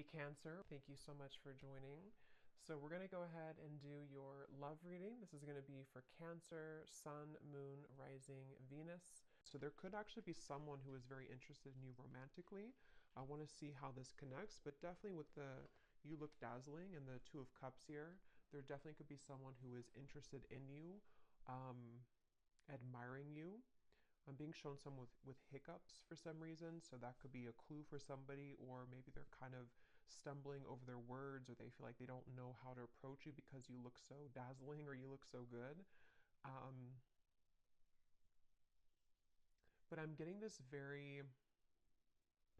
Hey Cancer, thank you so much for joining. So we're going to go ahead and do your love reading. This is going to be for Cancer, Sun, Moon, Rising, Venus. So there could actually be someone who is very interested in you romantically. I want to see how this connects, but definitely with the you look dazzling and the Two of Cups here, there definitely could be someone who is interested in you, admiring you. I'm being shown some with hiccups for some reason, so that could be a clue for somebody, or maybe they're kind of stumbling over their words, or they feel like they don't know how to approach you because you look so dazzling or you look so good. Um, but I'm getting this very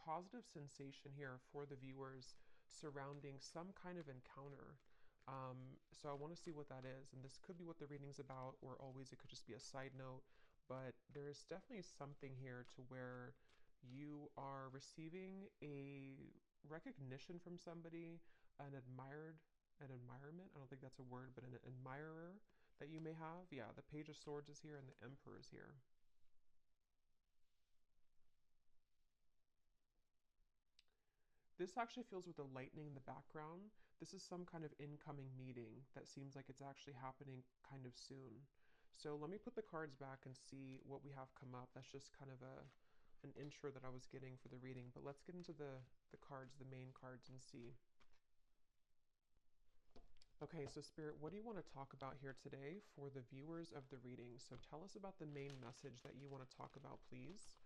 positive sensation here for the viewers surrounding some kind of encounter. So I want to see what that is, and this could be what the reading's about, or always it could just be a side note. But there's definitely something here to where you are receiving a recognition from somebody, an admirement. I don't think that's a word, but an admirer that you may have. Yeah, the Page of Swords is here and the Emperor is here. This actually feels with the lightning in the background. This is some kind of incoming meeting that seems like it's actually happening kind of soon. So let me put the cards back and see what we have come up. That's just kind of an intro that I was getting for the reading. But let's get into the cards, the main cards, and see. Okay, so Spirit, what do you want to talk about here today for the viewers of the reading? So tell us about the main message that you want to talk about, please.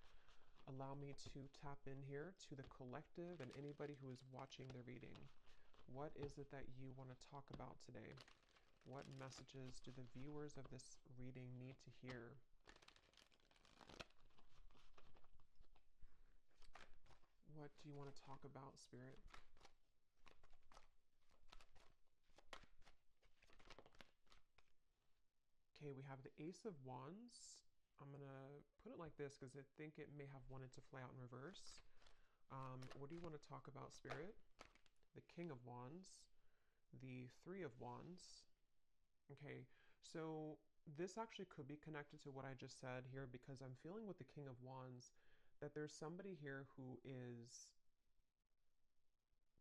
Allow me to tap in here to the collective and anybody who is watching the reading. What is it that you want to talk about today? What messages do the viewers of this reading need to hear? What do you want to talk about, Spirit? Okay, we have the Ace of Wands. I'm going to put it like this because I think it may have wanted to fly out in reverse. What do you want to talk about, Spirit? The King of Wands, the Three of Wands. Okay, so this actually could be connected to what I just said here because I'm feeling with the King of Wands that there's somebody here who is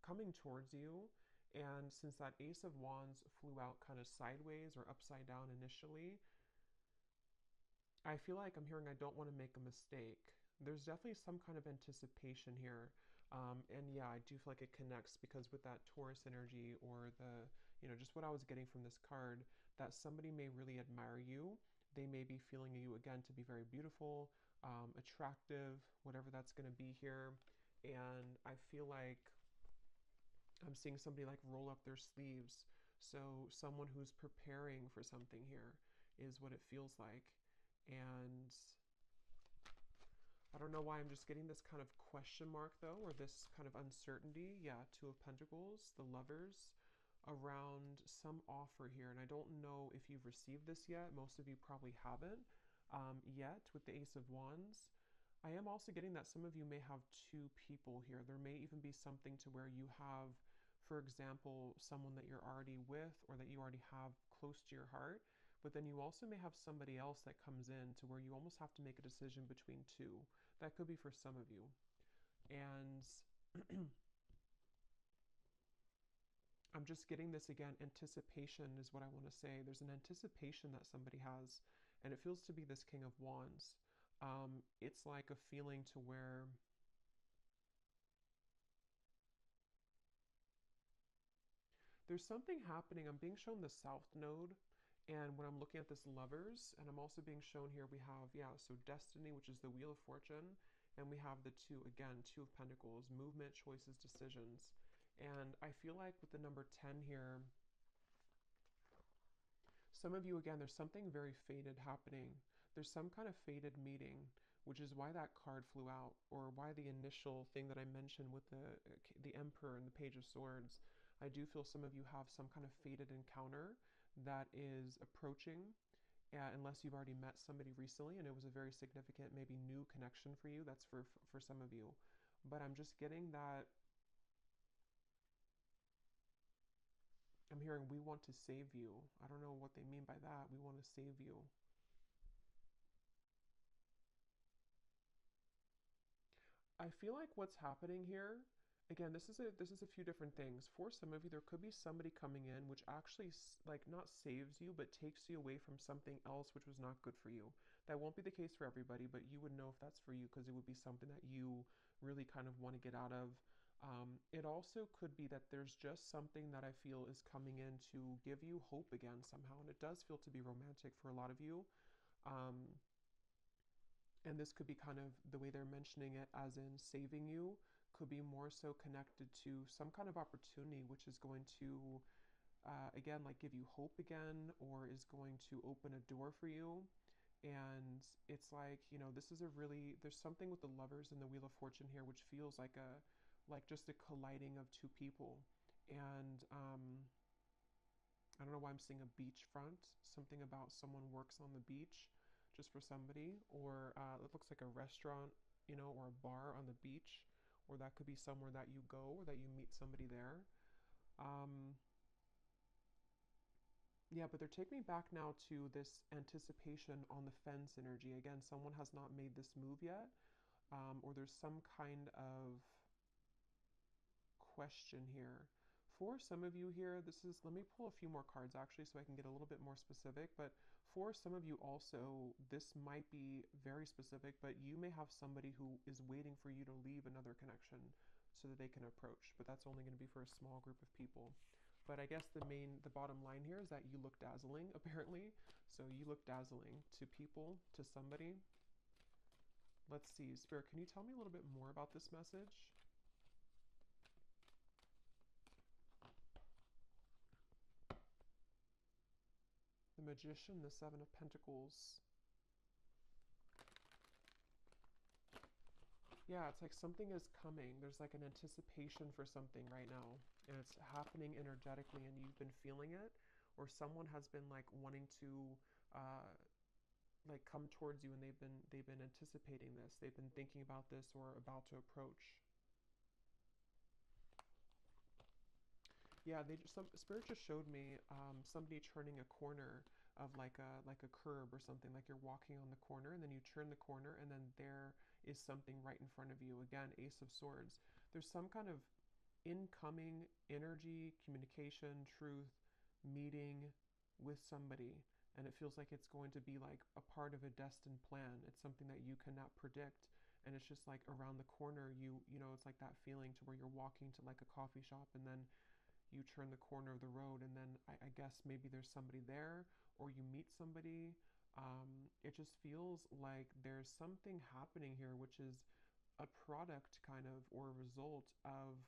coming towards you. And since that Ace of Wands flew out kind of sideways or upside down initially, I feel like I'm hearing I don't want to make a mistake. There's definitely some kind of anticipation here. And yeah, I do feel like it connects because with that Taurus energy or just what I was getting from this card, that somebody may really admire you. They may be feeling you again to be very beautiful, attractive, whatever that's going to be here. And I feel like I'm seeing somebody like roll up their sleeves. So someone who's preparing for something here is what it feels like. And I don't know why I'm just getting this kind of question mark though, or this kind of uncertainty. Yeah, Two of Pentacles, the Lovers, around some offer here. And I don't know if you've received this yet. Most of you probably haven't yet with the Ace of Wands. I am also getting that some of you may have two people here. There may even be something to where you have, for example, someone that you're already with or that you already have close to your heart. But then you also may have somebody else that comes in to where you almost have to make a decision between two. That could be for some of you. And I'm just getting this again. Anticipation is what I want to say. There's an anticipation that somebody has, and it feels to be this King of Wands. It's like a feeling to where there's something happening. I'm being shown the South Node, and when I'm looking at this Lovers, and I'm also being shown here, we have, yeah, so Destiny, which is the Wheel of Fortune, and we have the two, again, Two of Pentacles, movement, choices, decisions. And I feel like with the number 10 here, some of you, again, there's something very fated happening. There's some kind of fated meeting, which is why that card flew out, or why the initial thing that I mentioned with the Emperor and the Page of Swords. I do feel some of you have some kind of fated encounter that is approaching, unless you've already met somebody recently and it was a very significant, maybe new connection for you. That's for some of you. But I'm just getting that I'm hearing we want to save you. I don't know what they mean by that. We want to save you. I feel like what's happening here, Again, this is a few different things. For some of you, there could be somebody coming in which actually like not saves you, but takes you away from something else which was not good for you. That won't be the case for everybody, but you would know if that's for you because it would be something that you really kind of want to get out of. It also could be that there's just something that I feel is coming in to give you hope again somehow, and it does feel to be romantic for a lot of you. Um, and this could be kind of the way they're mentioning it, as in saving you, could be more so connected to some kind of opportunity which is going to again like give you hope again, or is going to open a door for you. And it's like, this is a really, there's something with the lovers and the wheel of fortune here which feels like just a colliding of two people. And I don't know why I'm seeing a beachfront. Something about someone works on the beach just for somebody, or it looks like a restaurant, or a bar on the beach, or that could be somewhere that you go or that you meet somebody there. Um, yeah, but they're taking me back now to this anticipation on the fence energy. Again, someone has not made this move yet, or there's some kind of question here. For some of you here, let me pull a few more cards actually so I can get a little bit more specific. But for some of you also, this might be very specific, but you may have somebody who is waiting for you to leave another connection so that they can approach. But that's only going to be for a small group of people. But I guess the bottom line here is that you look dazzling, apparently. So you look dazzling to people, to somebody. Let's see, Spirit, can you tell me a little bit more about this message? The Magician, the Seven of Pentacles. Yeah, it's like something is coming. There's like an anticipation for something right now, and it's happening energetically, and you've been feeling it, or someone has been like wanting to uh, like come towards you, and they've been anticipating this. They've been thinking about this or about to approach. Yeah, some spirit just showed me somebody turning a corner of like a curb or something. Like you're walking on the corner, and then you turn the corner, and then there is something right in front of you. Again, Ace of Swords. There's some kind of incoming energy, communication, truth, meeting with somebody, and it feels like it's going to be like a part of a destined plan. It's something that you cannot predict, and it's just like around the corner. It's like that feeling to where you're walking to like a coffee shop, and then you turn the corner of the road, and then I guess maybe there's somebody there, or you meet somebody. It just feels like there's something happening here which is a product kind of, or a result of,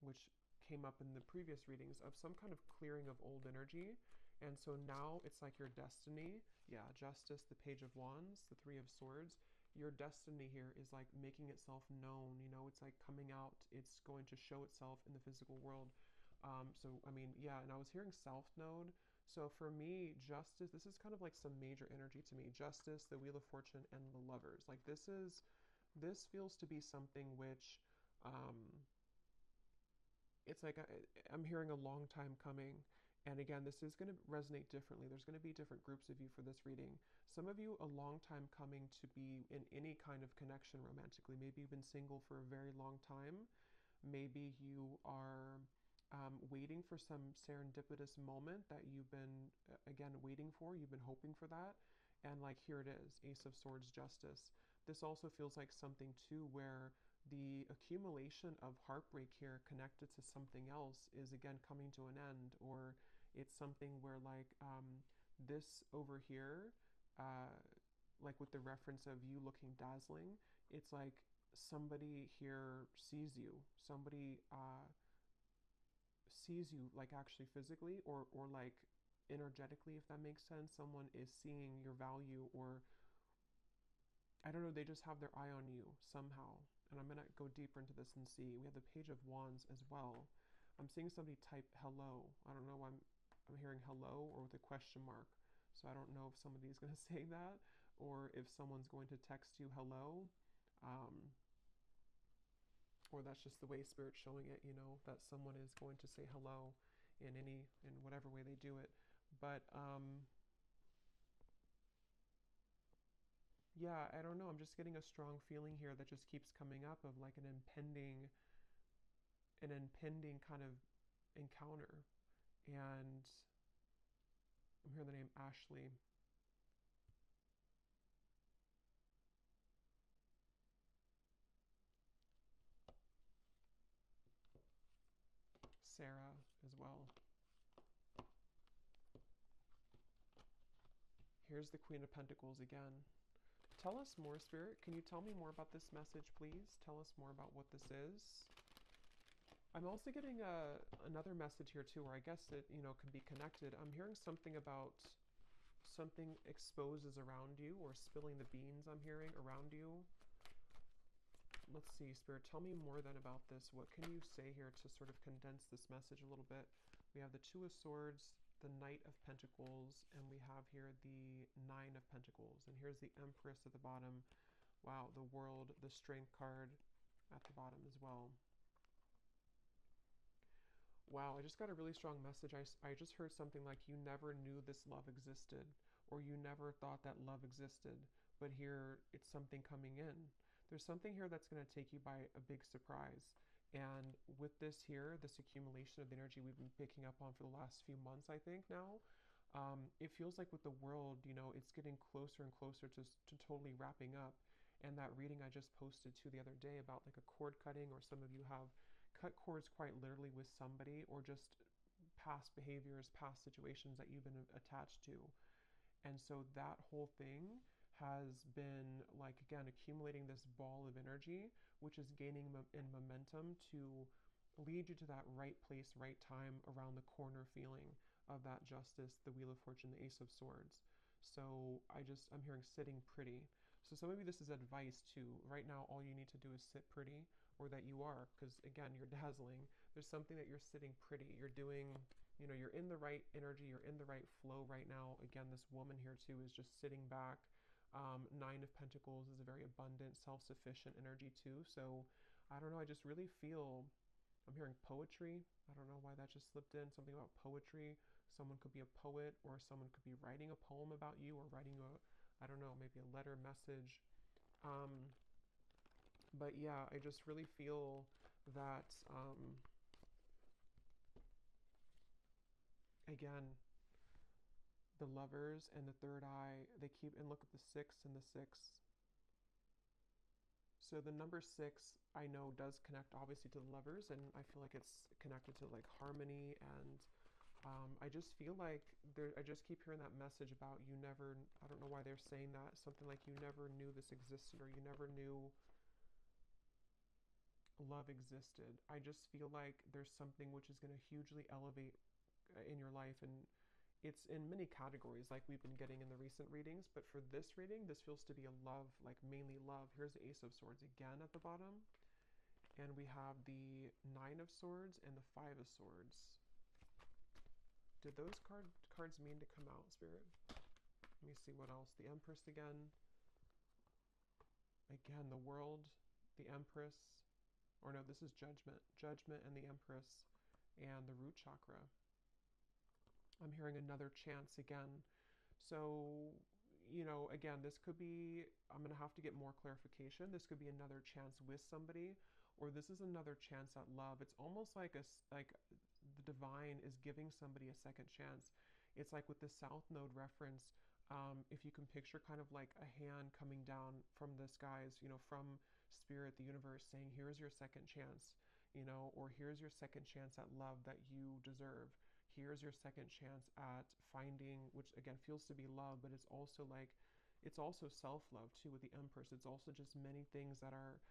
which came up in the previous readings, of some kind of clearing of old energy. And so now it's like your destiny. Yeah, Justice, the Page of Wands, the Three of Swords. Your destiny here is like making itself known. It's like coming out. It's going to show itself in the physical world. So, I mean, yeah, and I was hearing South Node. So for me, Justice, this is kind of like some major energy to me. Justice, the Wheel of Fortune, and the Lovers. Like this feels to be something which, um, it's like I'm hearing a long time coming. And again, this is going to resonate differently. There's going to be different groups of you for this reading. Some of you, a long time coming to be in any kind of connection romantically. Maybe you've been single for a very long time. Maybe you are waiting for some serendipitous moment that you've been, again, waiting for. You've been hoping for that. And like, here it is, Ace of Swords, Justice. This also feels like something too where the accumulation of heartbreak here connected to something else is again coming to an end, or it's something where like this over here, uh, like with the reference of you looking dazzling, it's like somebody here sees you. Somebody sees you like actually physically, or like energetically, if that makes sense. Someone is seeing your value, or I don't know, they just have their eye on you somehow. And I'm going to go deeper into this and see. We have the Page of Wands as well. I'm seeing somebody type hello. I don't know why I'm hearing hello or with a question mark. So I don't know if somebody is going to say that, or if someone's going to text you hello. Um, or that's just the way Spirit's showing it, that someone is going to say hello in whatever way they do it. But yeah, I don't know. I'm just getting a strong feeling here that just keeps coming up of like an impending an impending kind of encounter. And I'm hearing the name Ashley. Sarah as well. Here's the Queen of Pentacles again. Tell us more, Spirit. Can you tell me more about this message, please? Tell us more about what this is. I'm also getting another message here too, where I guess it, can be connected. I'm hearing something about something exposes around you, or spilling the beans I'm hearing around you. Let's see, Spirit, tell me more then about this. What can you say here to sort of condense this message a little bit? We have the Two of Swords, the Knight of Pentacles, and we have here the Nine of Pentacles. And here's the Empress at the bottom. Wow, the World, the Strength card at the bottom as well. Wow, I just got a really strong message. I just heard something like, you never knew this love existed, or you never thought that love existed, but here it's something coming in. There's something here that's going to take you by a big surprise. And with this here, this accumulation of the energy we've been picking up on for the last few months, I think now, it feels like with the world, it's getting closer and closer to totally wrapping up. And that reading I just posted to the other day about like a cord cutting, or some of you have cut cords quite literally with somebody, or just past behaviors, past situations that you've been attached to. And so that whole thing has been, like, again, accumulating this ball of energy, which is gaining in momentum to lead you to that right place, right time, around the corner feeling of that Justice, the Wheel of Fortune, the Ace of Swords. So I'm hearing sitting pretty. So some of you, this is advice too. Right now, all you need to do is sit pretty, or that you are, because again, you're dazzling. There's something that you're sitting pretty. You're doing, you're in the right energy, you're in the right flow right now. Again, this woman here too is just sitting back. Nine of Pentacles is a very abundant, self-sufficient energy too. So I don't know, I just really feel, I'm hearing poetry. I don't know why that just slipped in, something about poetry. Someone could be a poet, or someone could be writing a poem about you, or writing I don't know, maybe a letter message. But yeah, I just really feel that, again, the Lovers and the Third Eye, they keep, and look at the 6 and the 6. So the number 6, I know, does connect obviously to the Lovers, and I feel like it's connected to like harmony. And I just feel like I just keep hearing that message about you never, I don't know why they're saying that, something like you never knew this existed, or you never knew love existed. I just feel like there's something which is going to hugely elevate in your life, and it's in many categories like we've been getting in the recent readings, but for this reading, this feels to be a love, like mainly love. Here's the Ace of Swords again at the bottom, and we have the Nine of Swords and the Five of Swords. Did those cards mean to come out, Spirit? Let me see what else. The Empress again, the World, the Empress, or no, this is Judgment and the Empress, and the root chakra. I'm hearing another chance again. So, again, this could be, I'm going to have to get more clarification. This could be another chance with somebody, or this is another chance at love. It's almost like the divine is giving somebody a second chance. It's like with the South Node reference, if you can picture kind of like a hand coming down from the skies, from Spirit, the universe, saying, here's your second chance, or here's your second chance at love that you deserve. Here's your second chance at finding, which again feels to be love, but it's also self-love too with the Empress. It's also just many things that are,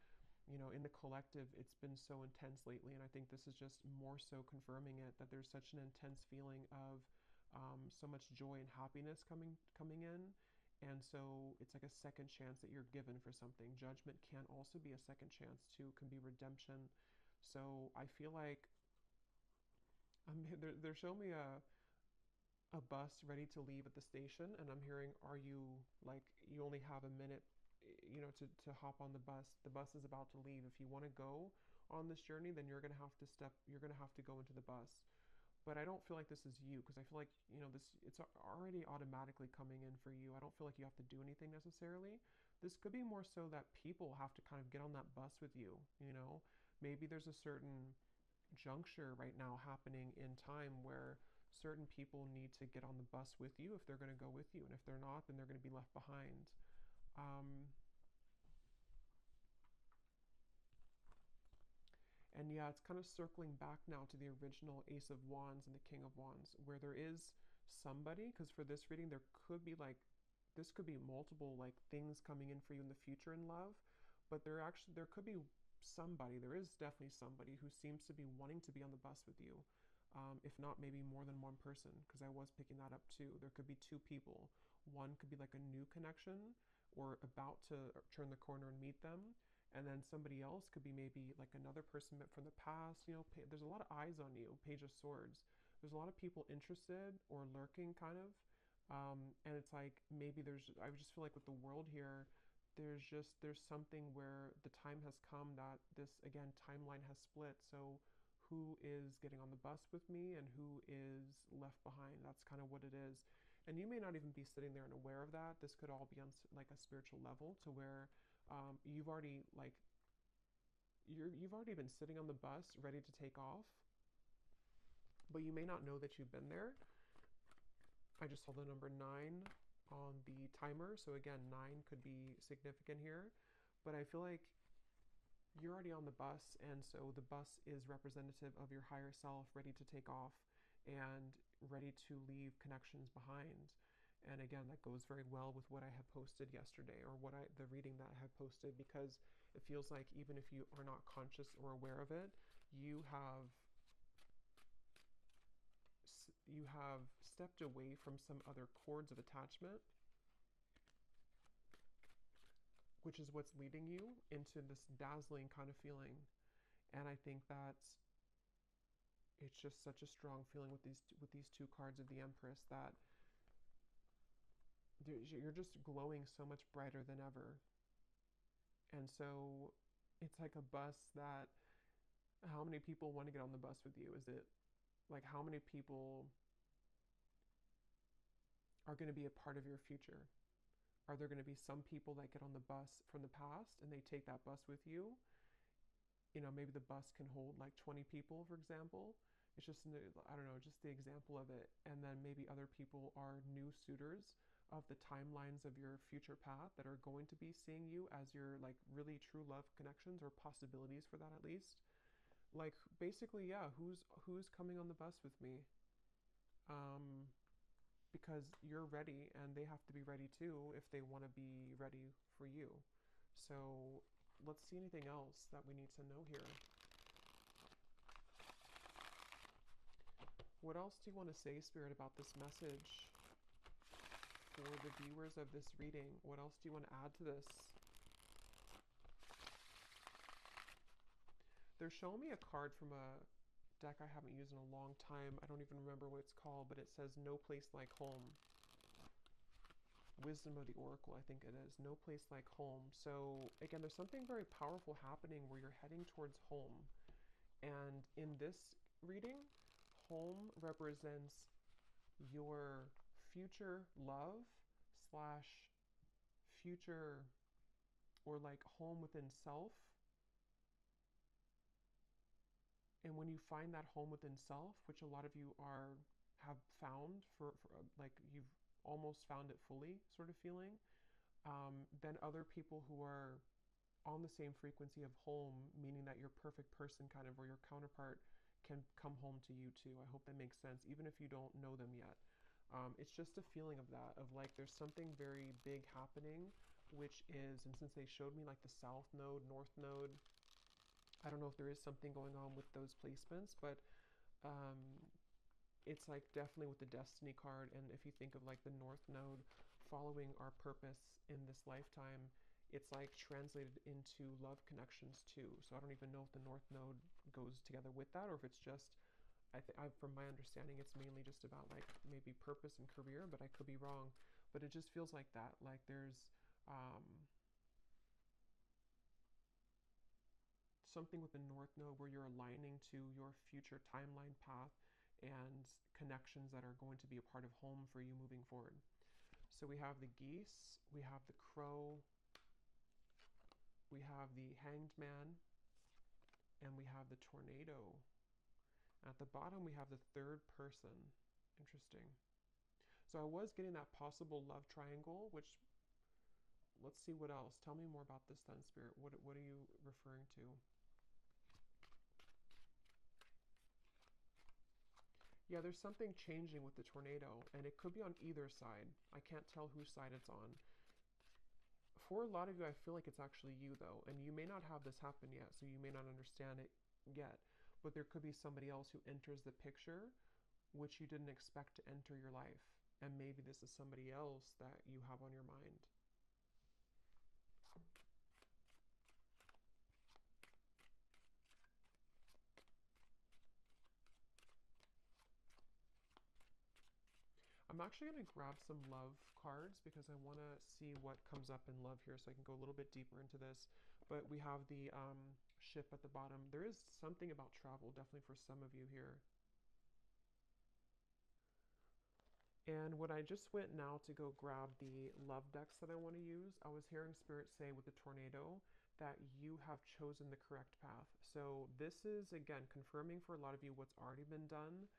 in the collective, it's been so intense lately. And I think this is just more so confirming it, that there's such an intense feeling of so much joy and happiness coming in. And so it's like a second chance that you're given for something. Judgment can also be a second chance too, can be redemption. So I feel like they're showing me a bus ready to leave at the station, and I'm hearing, are you, like, you only have a minute, to hop on the bus. The bus is about to leave. If you want to go on this journey, then you're going to have to go into the bus. But I don't feel like this is you, because I feel like, it's already automatically coming in for you. I don't feel like you have to do anything necessarily. This could be more so that people have to kind of get on that bus with you, Maybe there's a certain juncture right now happening in time where certain people need to get on the bus with you if they're going to go with you, and if they're not, then they're going to be left behind. Um, and yeah, it's kind of circling back now to the original Ace of Wands and the King of Wands, where there is somebody, because for this reading, there could be like, this could be multiple like things coming in for you in the future in love, but there could be somebody, there is definitely somebody who seems to be wanting to be on the bus with you. If not, maybe more than one person, because I was picking that up too. There could be two people. One could be like a new connection or about to turn the corner and meet them. And then somebody else could be maybe like another person met from the past. You know, there's a lot of eyes on you, Page of Swords. There's a lot of people interested or lurking, kind of. And it's like maybe I just feel like with the world here, there's something where the time has come that this, again, timeline has split. So who is getting on the bus with me and who is left behind? That's kind of what it is. And you may not even be sitting there and aware of that. This could all be on like a spiritual level, to where you've already like you've already been sitting on the bus ready to take off, but you may not know that you've been there. I just saw the number 9 on the timer, so again, 9 could be significant here. But I feel like you're already on the bus, and so the bus is representative of your higher self, ready to take off and ready to leave connections behind. And again, that goes very well with what I had posted yesterday, or the reading that I had posted, because it feels like even if you are not conscious or aware of it, you have stepped away from some other cords of attachment, which is what's leading you into this dazzling kind of feeling. And I think that it's just such a strong feeling with these two cards of the Empress, that you're just glowing so much brighter than ever. And so it's like a bus that, how many people want to get on the bus with you? Is it like, how many people are going to be a part of your future? Are there going to be some people that get on the bus from the past and they take that bus with you? You know, maybe the bus can hold like 20 people, for example. It's just, I don't know, just the example of it. And then maybe other people are new suitors of the timelines of your future path that are going to be seeing you as your like really true love connections, or possibilities for that at least. Like basically, yeah, who's coming on the bus with me? Um, because you're ready, and they have to be ready too if they want to be ready for you. So let's see anything else that we need to know here. What else do you want to say, Spirit, about this message for the viewers of this reading? What else do you want to add to this? They're showing me a card from a deck I haven't used in a long time. I don't even remember what it's called, but it says No Place Like Home. Wisdom of the Oracle, I think it is. No Place Like Home. So again, there's something very powerful happening where you're heading towards home. And in this reading, home represents your future love slash future, or like home within self. And when you find that home within self, which a lot of you have found for like you've almost found it fully sort of feeling, then other people who are on the same frequency of home, meaning that your perfect person kind of, or your counterpart, can come home to you too. I hope that makes sense, even if you don't know them yet. It's just a feeling of that, of like there's something very big happening, which is, and since they showed me like the South Node, North Node, I don't know if there is something going on with those placements, but um, it's like definitely with the Destiny card. And if you think of like the North Node following our purpose in this lifetime, it's like translated into love connections too. So I don't even know if the North Node goes together with that, or if it's just, from my understanding, it's mainly just about like maybe purpose and career, but I could be wrong. But it just feels like that. Like there's something with the North Node where you're aligning to your future timeline path and connections that are going to be a part of home for you moving forward. So we have the geese, we have the crow, we have the hanged man, and we have the tornado. At the bottom, we have the third person. Interesting. So I was getting that possible love triangle, which, let's see what else. Tell me more about this then, Spirit. What are you referring to? Yeah, there's something changing with the tornado, and it could be on either side. I can't tell whose side it's on. For a lot of you, I feel like it's actually you, though, and you may not have this happen yet, so you may not understand it yet. But there could be somebody else who enters the picture which you didn't expect to enter your life. And maybe this is somebody else that you have on your mind. I'm actually going to grab some love cards because I want to see what comes up in love here so I can go a little bit deeper into this. But we have the ship at the bottom. There is something about travel, definitely for some of you here. And when I just went now to go grab the love decks that I want to use, I was hearing Spirit say with the tornado that you have chosen the correct path. So this is, again, confirming for a lot of you what's already been done,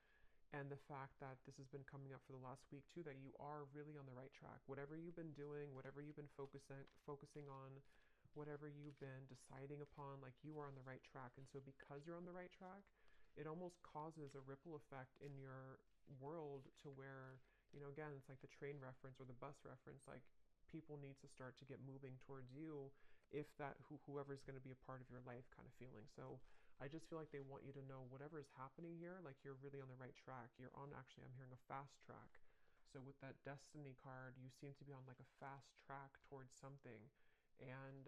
and the fact that this has been coming up for the last week too, that you are really on the right track. Whatever you've been doing, whatever you've been focusing on, whatever you've been deciding upon, like you are on the right track. And so because you're on the right track, it almost causes a ripple effect in your world to where, again, it's like the train reference or the bus reference, like people need to start to get moving towards you if that whoever's going to be a part of your life kind of feeling. So I just feel like they want you to know whatever is happening here, like you're really on the right track. You're on, actually, I'm hearing a fast track. So with that destiny card, you seem to be on like a fast track towards something. And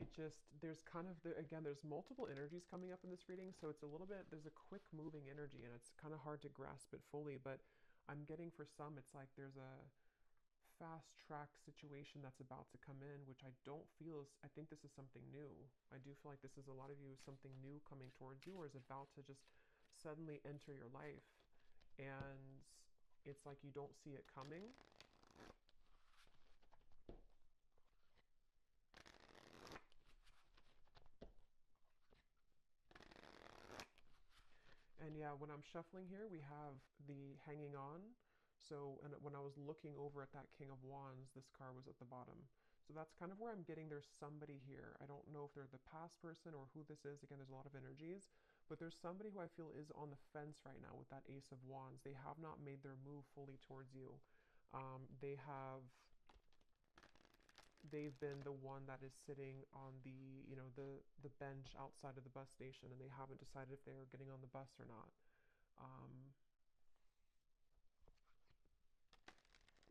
it just, there's kind of, again, there's multiple energies coming up in this reading. So it's a little bit, there's a quick moving energy and it's kind of hard to grasp it fully. But I'm getting for some, it's like there's a fast track situation that's about to come in, which I don't feel is, I think this is something new. I do feel like this is a lot of you, something new coming towards you or is about to just suddenly enter your life. And it's like you don't see it coming. And yeah, when I'm shuffling here, we have the hanging on. So, and when I was looking over at that King of Wands, this card was at the bottom. So that's kind of where I'm getting there's somebody here. I don't know if they're the past person or who this is. Again, there's a lot of energies, but there's somebody who I feel is on the fence right now with that Ace of Wands. They have not made their move fully towards you. They've been the one that is sitting on the bench outside of the bus station, and they haven't decided if they're getting on the bus or not. Um,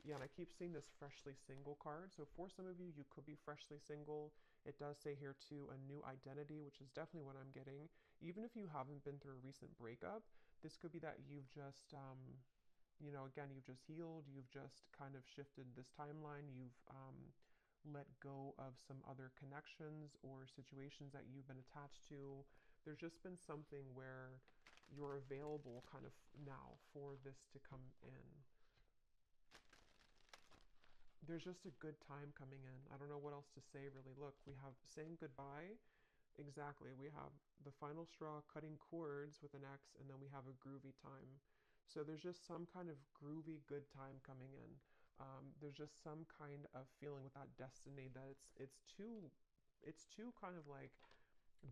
yeah, and I keep seeing this freshly single card. So for some of you, you could be freshly single. It does say here too a new identity, which is definitely what I'm getting. Even if you haven't been through a recent breakup, this could be that you've just again, you've just healed, you've just kind of shifted this timeline, you've let go of some other connections or situations that you've been attached to. There's just been something where you're available kind of now for this to come in. There's just a good time coming in. I don't know what else to say, really. Look, we have saying goodbye. Exactly. We have the final straw, cutting cords with an X, and then we have a groovy time. So there's just some kind of groovy good time coming in. There's just some kind of feeling with that destiny that it's too kind of like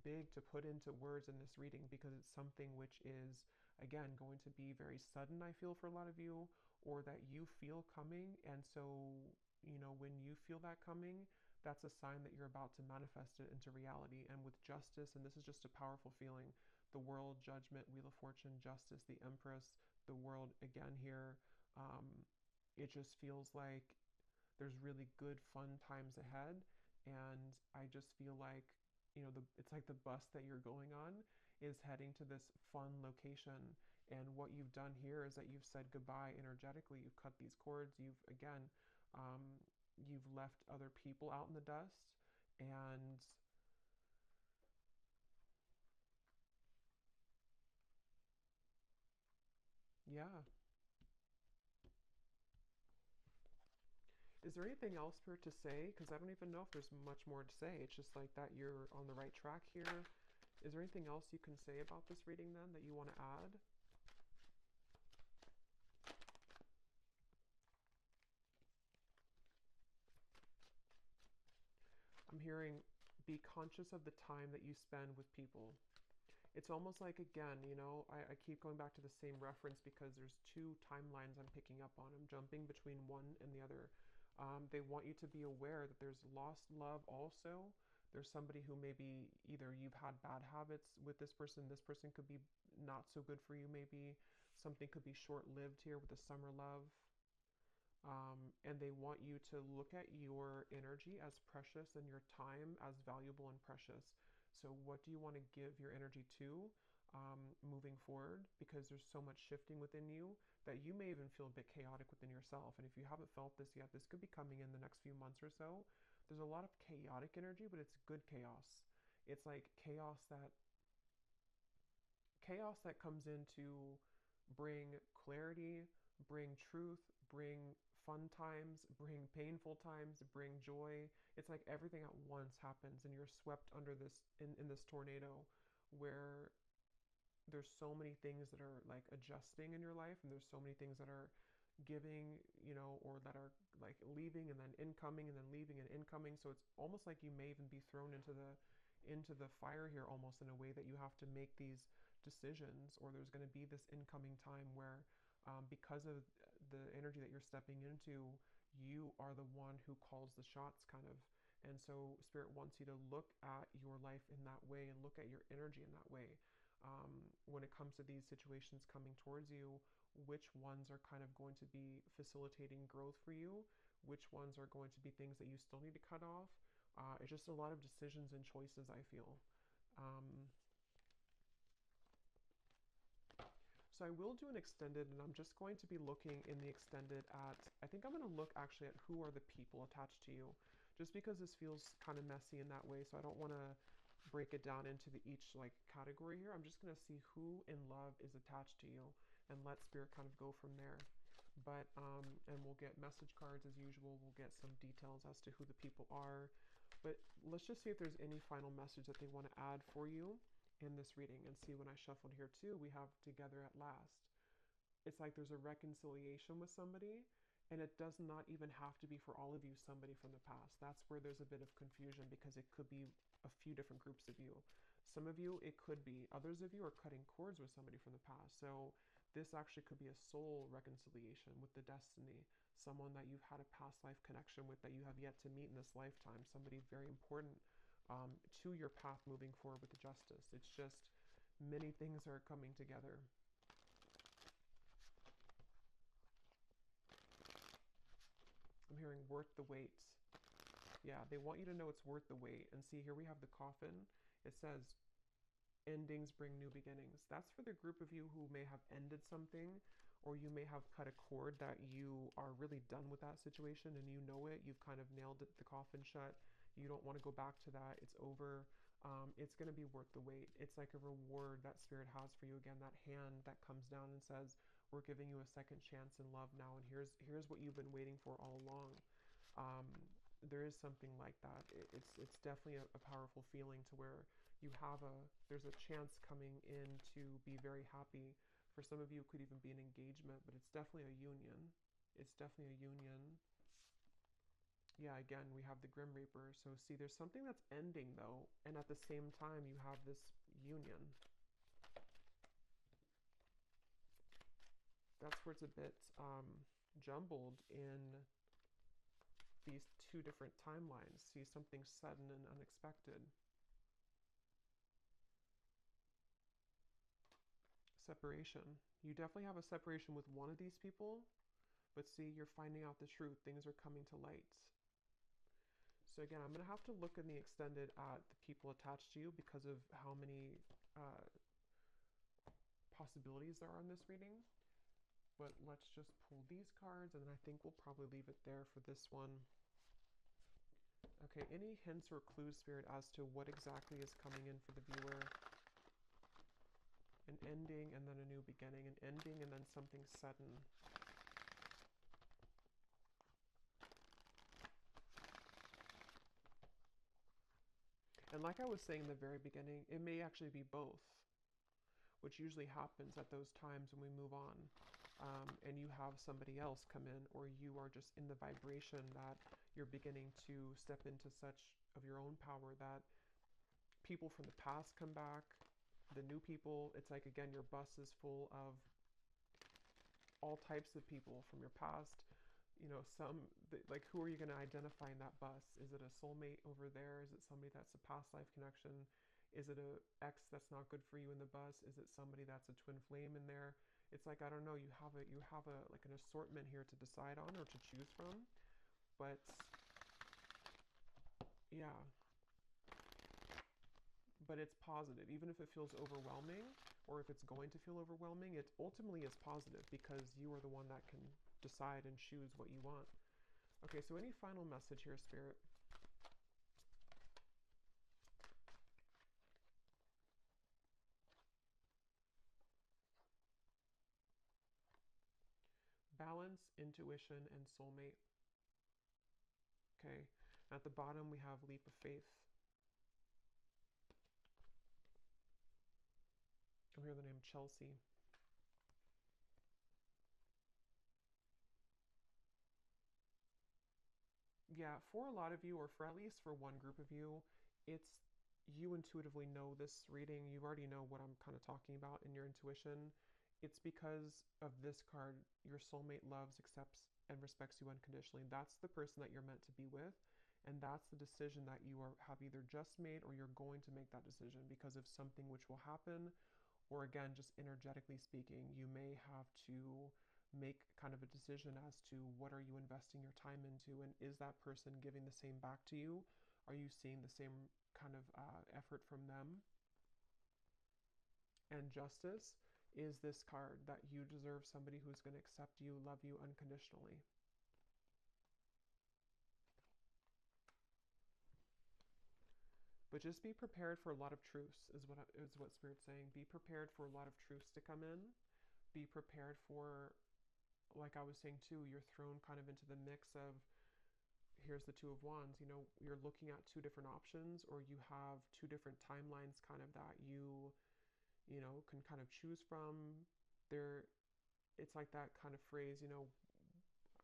big to put into words in this reading because it's something which is, again, going to be very sudden, I feel, for a lot of you, or that you feel coming. And so, when you feel that coming, that's a sign that you're about to manifest it into reality. And with justice, and this is just a powerful feeling, the world, judgment, wheel of fortune, justice, the empress, the world again here, um, it just feels like there's really good fun times ahead. And I just feel like, it's like the bus that you're going on is heading to this fun location. And what you've done here is that you've said goodbye energetically. You've cut these cords. Um, you've left other people out in the dust. And yeah, Is there anything else for it to say? Because I don't even know if there's much more to say. It's just like that you're on the right track here. Is there anything else you can say about this reading then that you want to add? I'm hearing be conscious of the time that you spend with people. It's almost like, again, you know, I keep going back to the same reference because there's two timelines I'm picking up on. I'm jumping between one and the other. They want you to be aware that there's lost love also. There's somebody who maybe either you've had bad habits with this person could be not so good for you, maybe. Something could be short lived here with the summer love. And they want you to look at your energy as precious and your time as valuable and precious. So, what do you want to give your energy to moving forward? Because there's so much shifting within you that you may even feel a bit chaotic within yourself. And if you haven't felt this yet, this could be coming in the next few months or so. There's a lot of chaotic energy, but it's good chaos. It's like chaos that comes in to bring clarity, bring truth, bring fun times, bring painful times, bring joy. It's like everything at once happens and you're swept under this in this tornado where there's so many things that are like adjusting in your life and there's so many things that are giving, you know, or that are like leaving and then incoming and then leaving and incoming. So it's almost like you may even be thrown into the fire here almost in a way that you have to make these decisions, or there's going to be this incoming time where because of the energy that you're stepping into, you are the one who calls the shots kind of. And so spirit wants you to look at your life in that way and look at your energy in that way. When it comes to these situations coming towards you, which ones are kind of going to be facilitating growth for you, which ones are going to be things that you still need to cut off. It's just a lot of decisions and choices, I feel. So I will do an extended, and I'm just going to be looking in the extended at, I think I'm going to look actually at who are the people attached to you, just because this feels kind of messy in that way. So I don't want to break it down into each like category here. I'm just going to see who in love is attached to you and let spirit kind of go from there. But, and we'll get message cards as usual. We'll get some details as to who the people are. But let's just see if there's any final message that they want to add for you in this reading, and see when I shuffled here too, we have together at last. It's like there's a reconciliation with somebody, and it does not even have to be for all of you somebody from the past. That's where there's a bit of confusion because it could be a few different groups of you. Some of you, it could be. Others of you are cutting cords with somebody from the past. So this actually could be a soul reconciliation with the destiny, someone that you've had a past life connection with that you have yet to meet in this lifetime, somebody very important to your path moving forward with the justice. It's just many things are coming together. I'm hearing worth the wait. Yeah, they want you to know it's worth the wait. And see, here we have the coffin. It says, endings bring new beginnings. That's for the group of you who may have ended something, or you may have cut a cord that you are really done with that situation and you know it. You've kind of nailed it, the coffin shut. You don't want to go back to that. It's over. It's going to be worth the wait. It's like a reward that spirit has for you. Again, that hand that comes down and says, we're giving you a second chance in love now, and here's what you've been waiting for all along. There is something like that. It's definitely a powerful feeling to where you have there's a chance coming in to be very happy. For some of you, it could even be an engagement, but it's definitely a union. It's definitely a union. Yeah, again, we have the Grim Reaper. So see, there's something that's ending though, and at the same time, you have this union. That's where it's a bit jumbled in these two different timelines. See, something sudden and unexpected. Separation. You definitely have a separation with one of these people, but see, you're finding out the truth. Things are coming to light. So again, I'm going to have to look in the extended at the people attached to you because of how many possibilities there are in this reading. But let's just pull these cards, and then I think we'll probably leave it there for this one. Okay, any hints or clues, Spirit, as to what exactly is coming in for the viewer? An ending and then a new beginning, an ending and then something sudden. And like I was saying in the very beginning, it may actually be both, which usually happens at those times when we move on. And you have somebody else come in, or you are just in the vibration that you're beginning to step into such of your own power that people from the past come back, the new people. It's like, again, your bus is full of all types of people from your past. You know, like, who are you going to identify in that bus? Is it a soulmate over there? Is it somebody that's a past life connection? Is it a ex that's not good for you in the bus? Is it somebody that's a twin flame in there? It's like, I don't know, you have a like an assortment here to decide on or to choose from. But yeah, but it's positive. Even if it feels overwhelming, or if it's going to feel overwhelming, it ultimately is positive because you are the one that can decide and choose what you want. Okay, so any final message here, Spirit? Balance, intuition, and soulmate. Okay, at the bottom we have leap of faith. I hear the name Chelsea. Yeah, for a lot of you, or for at least for one group of you, it's you intuitively know this reading. You already know what I'm kind of talking about in your intuition. It's because of this card, your soulmate loves, accepts, and respects you unconditionally. That's the person that you're meant to be with. And that's the decision that have either just made or you're going to make that decision because of something which will happen. Or again, just energetically speaking, you may have to make kind of a decision as to what are you investing your time into, and is that person giving the same back to you? Are you seeing the same kind of effort from them? And justice is this card that you deserve somebody who's going to accept you, love you unconditionally. But just be prepared for a lot of truths is what Spirit's saying. Be prepared for a lot of truths to come in. Be prepared for, like I was saying too, you're thrown kind of into the mix of, here's the Two of Wands. You know, you're looking at two different options, or you have two different timelines kind of that you know, can kind of choose from. There, it's like that kind of phrase, you know,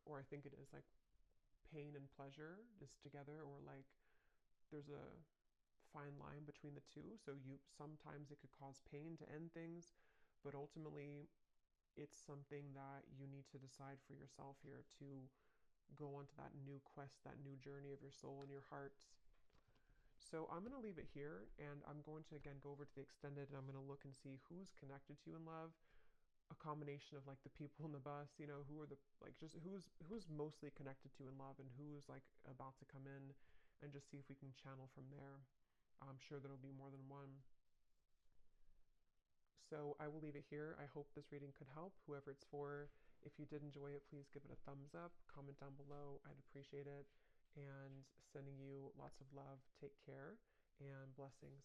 or I think it is like pain and pleasure is together, or like there's a fine line between the two. So you sometimes it could cause pain to end things, but ultimately it's something that you need to decide for yourself here to go onto that new quest, that new journey of your soul and your hearts. So I'm going to leave it here, and I'm going to again go over to the extended, and I'm going to look and see who's connected to you in love. A combination of like the people in the bus, you know, who are the like just who's mostly connected to in love, and who's like about to come in, and just see if we can channel from there. I'm sure there'll be more than one. So I will leave it here. I hope this reading could help whoever it's for. If you did enjoy it, please give it a thumbs up, comment down below. I'd appreciate it. And sending you lots of love. Take care and blessings.